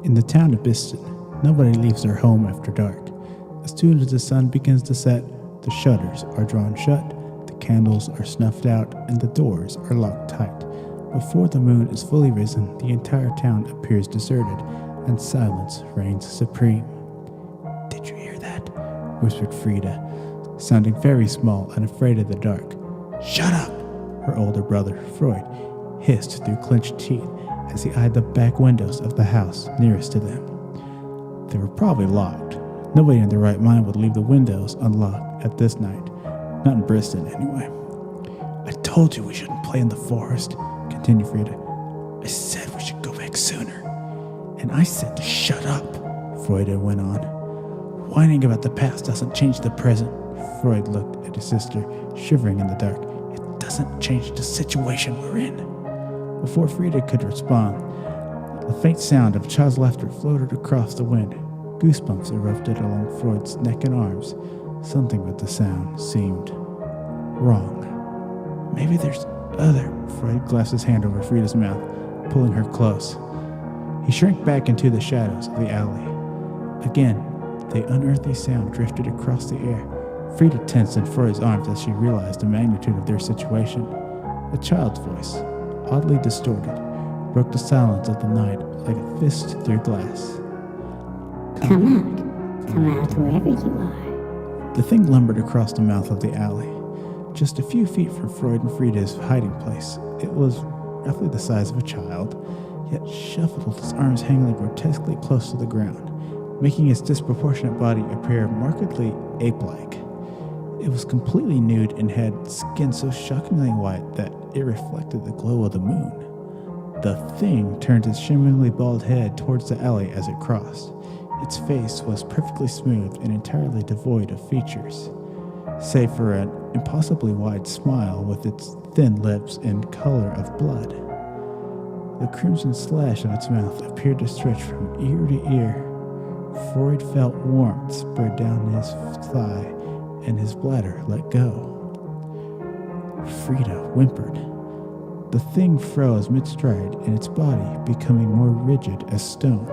In the town of Biston, nobody leaves their home after dark. As soon as the sun begins to set, the shutters are drawn shut, the candles are snuffed out, and the doors are locked tight. Before the moon is fully risen, the entire town appears deserted, and silence reigns supreme. "Did you hear that?" whispered Frida, sounding very small and afraid of the dark. "Shut up!" her older brother, Freud, hissed through clenched teeth as he eyed the back windows of the house nearest to them. They were probably locked. Nobody in their right mind would leave the windows unlocked at this night. Not in Bristol, anyway. "I told you we shouldn't play in the forest," continued Frida. "I said we should go back sooner." "And I said to shut up," Frida went on. "Whining about the past doesn't change the present." Freud looked at his sister, shivering in the dark. "It doesn't change the situation we're in." Before Frida could respond, the faint sound of a child's laughter floated across the wind. Goosebumps erupted along Freud's neck and arms. Something about the sound seemed wrong. "Maybe there's other..." Freud glanced his hand over Frida's mouth, pulling her close. He shrank back into the shadows of the alley. Again, the unearthly sound drifted across the air. Frida tensed in Freud's arms as she realized the magnitude of their situation. A child's voice, oddly distorted, broke the silence of the night like a fist through glass. Come out wherever you are." The thing lumbered across the mouth of the alley, just a few feet from Freud and Frida's hiding place. It was roughly the size of a child, yet shuffled with its arms hanging grotesquely close to the ground, making its disproportionate body appear markedly ape-like. It was completely nude and had skin so shockingly white that it reflected the glow of the moon. The thing turned its shimmeringly bald head towards the alley as it crossed. Its face was perfectly smooth and entirely devoid of features, save for an impossibly wide smile with its thin lips and color of blood. The crimson slash of its mouth appeared to stretch from ear to ear. Freud felt warmth spread down his thigh, and his bladder let go. Frida whimpered. The thing froze mid-stride, and its body becoming more rigid as stone.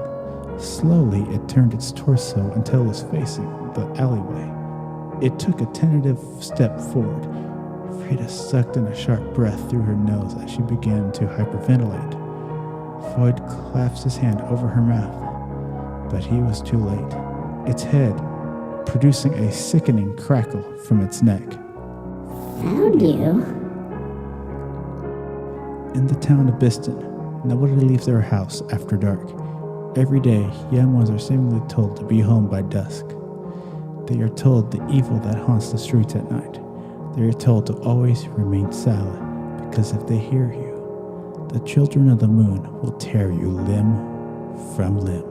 Slowly, it turned its torso until it was facing the alleyway. It took a tentative step forward. Frida sucked in a sharp breath through her nose as she began to hyperventilate. Freud clasped his hand over her mouth, but he was too late. Its head producing a sickening crackle from its neck. "Found you?" In the town of Biston, nobody leaves their house after dark. Every day, young ones are seemingly told to be home by dusk. They are told the evil that haunts the streets at night. They are told to always remain silent, because if they hear you, the children of the moon will tear you limb from limb.